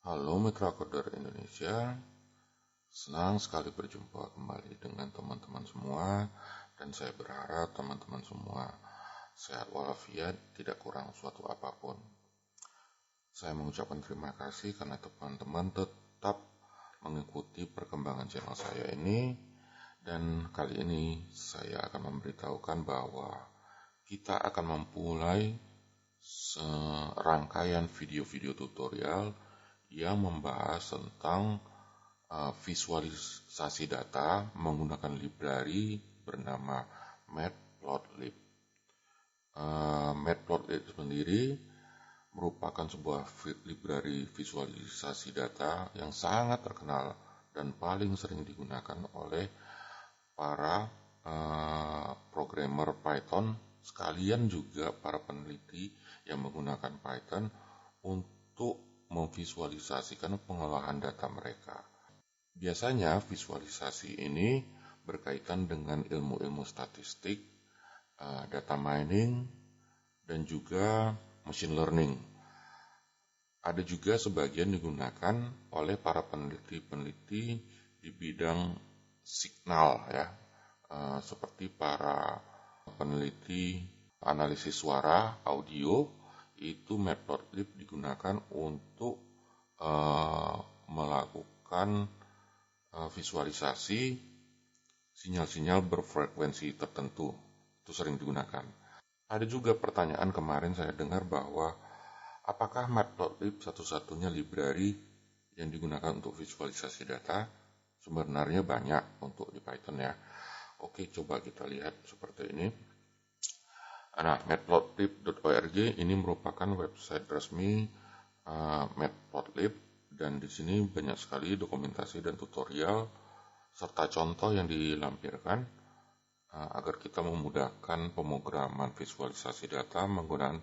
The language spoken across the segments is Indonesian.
Halo Mitra Coder Indonesia, senang sekali berjumpa kembali dengan teman-teman semua dan saya berharap teman-teman semua sehat walafiat, tidak kurang suatu apapun. Saya mengucapkan terima kasih karena teman-teman tetap mengikuti perkembangan channel saya ini dan kali ini saya akan memberitahukan bahwa kita akan memulai serangkaian video-video tutorial yang membahas tentang visualisasi data menggunakan library bernama Matplotlib. Matplotlib sendiri merupakan sebuah library visualisasi data yang sangat terkenal dan paling sering digunakan oleh para programmer Python sekalian juga para peneliti yang menggunakan Python untuk memvisualisasikan pengolahan data mereka. Biasanya visualisasi ini berkaitan dengan ilmu-ilmu statistik, data mining, dan juga machine learning. Ada juga sebagian digunakan oleh para peneliti-peneliti di bidang signal ya, seperti para peneliti analisis suara, audio. Itu Matplotlib digunakan untuk melakukan visualisasi sinyal-sinyal berfrekuensi tertentu. Itu sering digunakan. Ada juga pertanyaan kemarin saya dengar bahwa apakah Matplotlib satu-satunya library yang digunakan untuk visualisasi data? Sebenarnya banyak untuk di Python ya. Oke, coba kita lihat seperti ini. Nah, matplotlib.org ini merupakan website resmi Matplotlib dan di sini banyak sekali dokumentasi dan tutorial serta contoh yang dilampirkan agar kita memudahkan pemrograman visualisasi data menggunakan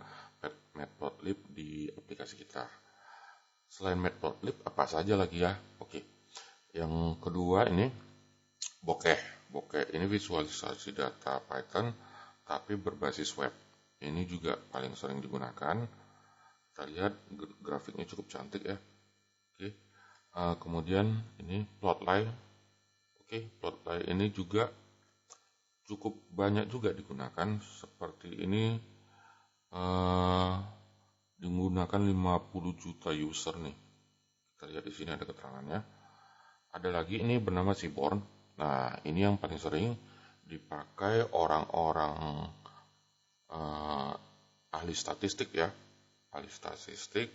Matplotlib di aplikasi kita. Selain Matplotlib, apa saja lagi ya? Oke, yang kedua ini Bokeh. Bokeh ini visualisasi data Python tapi berbasis web. Ini juga paling sering digunakan. Kita lihat grafiknya cukup cantik ya. Oke. Kemudian ini Plotly. Oke, Plotly ini juga cukup banyak juga digunakan. Seperti ini digunakan 50 juta user nih. Kita lihat di sini ada keterangannya. Ada lagi ini bernama Seaborn. Nah, ini yang paling sering dipakai orang-orang ahli statistik ya, ahli statistik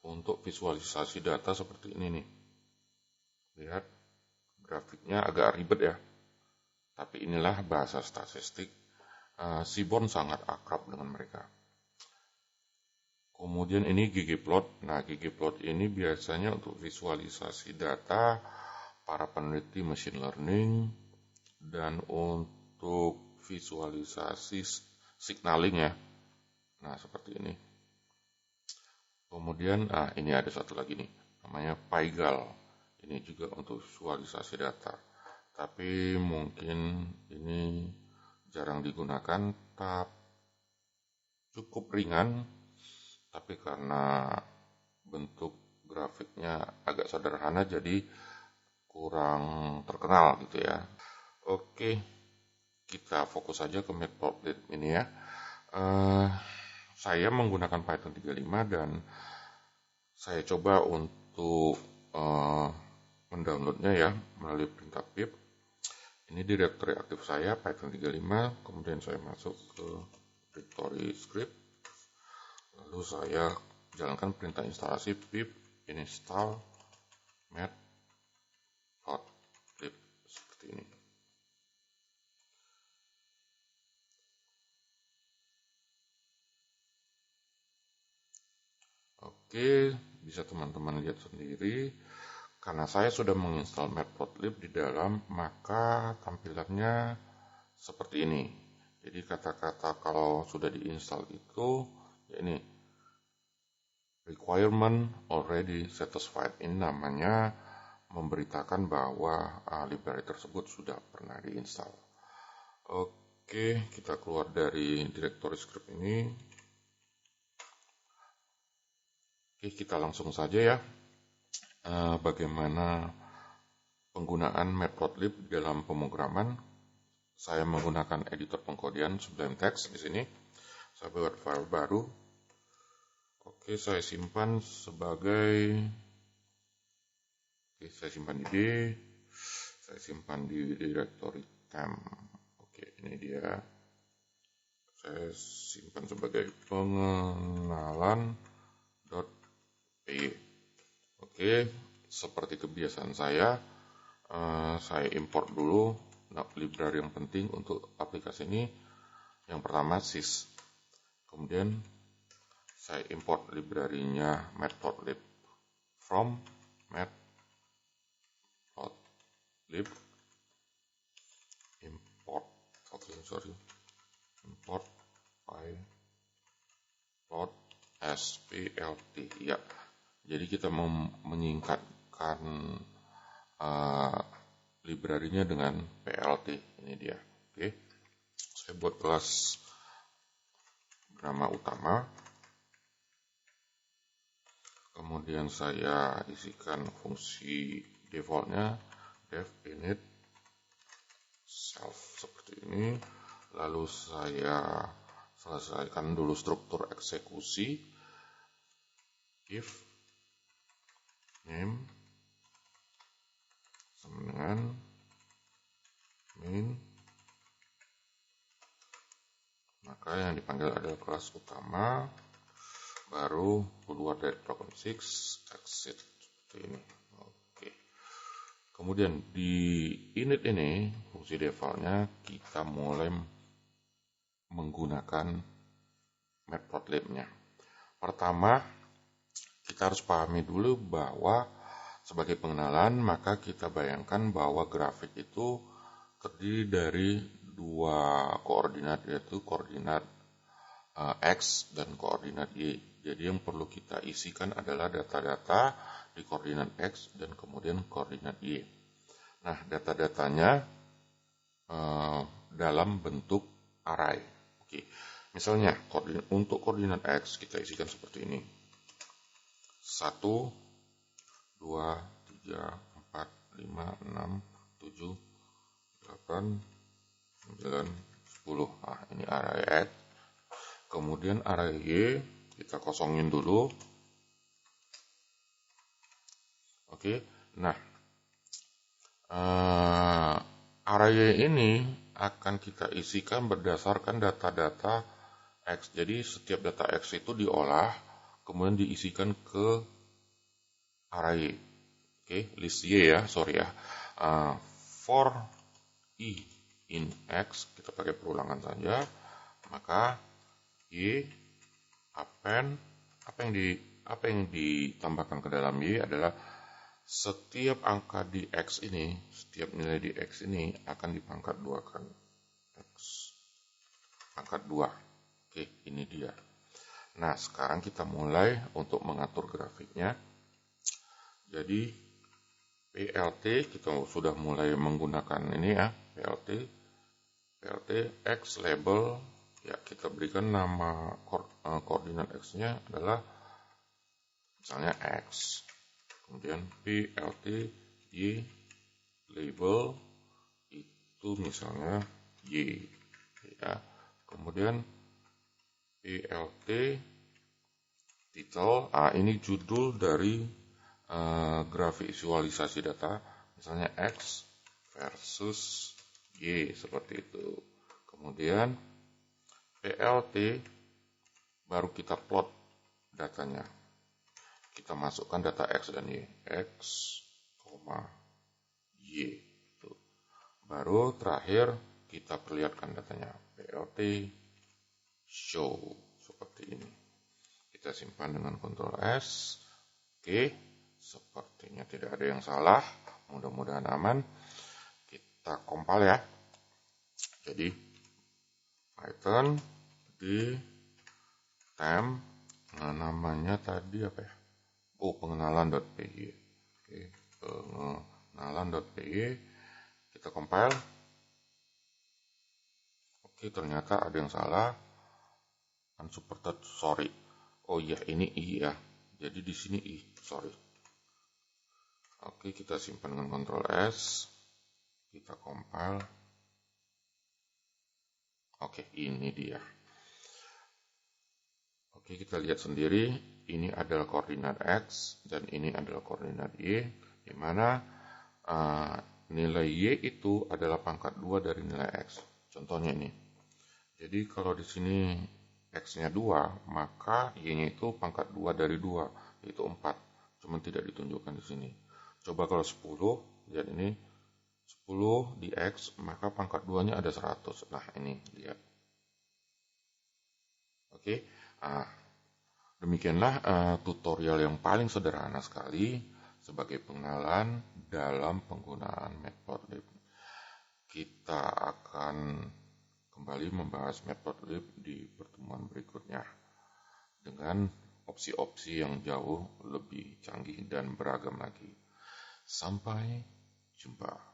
untuk visualisasi data seperti ini nih. Lihat grafiknya agak ribet ya, tapi inilah bahasa statistik. Seaborn sangat akrab dengan mereka. Kemudian ini ggplot. Nah, ggplot ini biasanya untuk visualisasi data para peneliti machine learning dan untuk visualisasi signaling ya. Nah, seperti ini. Kemudian, ini ada satu lagi nih, namanya Pygal. Ini juga untuk visualisasi data. Tapi mungkin ini jarang digunakan, cukup ringan. Tapi karena bentuk grafiknya agak sederhana, jadi kurang terkenal gitu ya. Oke, kita fokus saja ke Matplotlib ini ya. Saya menggunakan Python 35 dan saya coba untuk mendownloadnya ya melalui perintah pip. Ini direktori aktif saya Python 35, kemudian saya masuk ke directory script, lalu saya jalankan perintah instalasi pip install matplotlib seperti ini. Oke, bisa teman-teman lihat sendiri. Karena saya sudah menginstal Matplotlib di dalam, maka tampilannya seperti ini. Jadi kata-kata kalau sudah diinstal itu, ya ini requirement already satisfied. Ini namanya memberitakan bahwa library tersebut sudah pernah diinstal. Oke, kita keluar dari directory script ini. Oke, kita langsung saja ya. bagaimana penggunaan matplotlib dalam pemrograman. Saya menggunakan editor pengkodian Sublime Text di sini. Saya buat file baru. Oke, saya simpan saya simpan di D. Saya simpan di directory temp. Oke, ini dia. Saya simpan sebagai pengenalan.py. Oke, seperti kebiasaan saya import dulu library yang penting untuk aplikasi ini. Yang pertama sys. Kemudian saya import library-nya matplotlib from matplotlib import import pyplot ya. Jadi kita menyingkatkan library-nya dengan plt. Ini dia. Oke. Saya buat kelas bernama utama. Kemudian saya isikan fungsi defaultnya dev init self seperti ini. Lalu saya selesaikan dulu struktur eksekusi if name sama dengan main, maka yang dipanggil adalah kelas utama, baru keluar dari program 6 exit seperti ini. Oke. Kemudian di init ini fungsi defaultnya kita mulai menggunakan matplotlib-nya. Pertama, kita harus pahami dulu bahwa sebagai pengenalan, maka kita bayangkan bahwa grafik itu terdiri dari dua koordinat, yaitu koordinat X dan koordinat Y. Jadi yang perlu kita isikan adalah data-data di koordinat X dan kemudian koordinat Y. Nah, data-datanya dalam bentuk array. Oke. Misalnya, untuk koordinat X kita isikan seperti ini. 1, 2, 3, 4, 5, 6, 7, 8, 9, 10. Nah, ini array X. Kemudian array Y kita kosongin dulu. Oke. Nah, array Y ini akan kita isikan berdasarkan data-data X. Jadi setiap data X itu diolah, kemudian diisikan ke array. Oke, list Y ya, sorry ya. For I in X, kita pakai perulangan saja, maka Y append, apa yang ditambahkan ke dalam Y adalah setiap angka di X ini, setiap nilai di X ini akan dipangkat 2 kan. X pangkat 2. Oke, ini dia. Nah, sekarang kita mulai untuk mengatur grafiknya. Jadi PLT kita sudah mulai menggunakan ini ya, PLT X label ya, kita berikan nama koordinat X-nya adalah misalnya X. Kemudian PLT Y label itu misalnya Y ya. Kemudian PLT title, ini judul dari grafik visualisasi data, misalnya X versus Y seperti itu. Kemudian PLT baru kita plot datanya. Kita masukkan data X dan Y. X, Y. Baru terakhir kita perlihatkan datanya. PLT show seperti ini. Kita simpan dengan Ctrl S. Oke, sepertinya tidak ada yang salah. Mudah-mudahan aman. Kita compile ya. Jadi Python di temp, namanya tadi apa ya? Oh, pengenalan.py. Oke, pengenalan.py. Kita compile. Oke, ternyata ada yang salah. Unsupported, sorry. Oh iya, ini I ya. Jadi di sini I, sorry. Oke, kita simpan dengan Ctrl S, kita compile. Oke, ini dia. Oke, kita lihat sendiri, ini adalah koordinat X dan ini adalah koordinat Y, di mana nilai Y itu adalah pangkat 2 dari nilai X. Contohnya ini. Jadi kalau di sini X-nya 2, maka Y-nya itu pangkat 2 dari 2, yaitu 4. Cuma tidak ditunjukkan di sini. Coba kalau 10, lihat ini. 10 di X, maka pangkat 2-nya ada 100. Nah, ini, lihat. Oke, demikianlah tutorial yang paling sederhana sekali sebagai pengenalan dalam penggunaan Matplotlib. Kita akan kembali membahas Matplotlib di pertemuan berikutnya dengan opsi-opsi yang jauh lebih canggih dan beragam lagi. Sampai jumpa.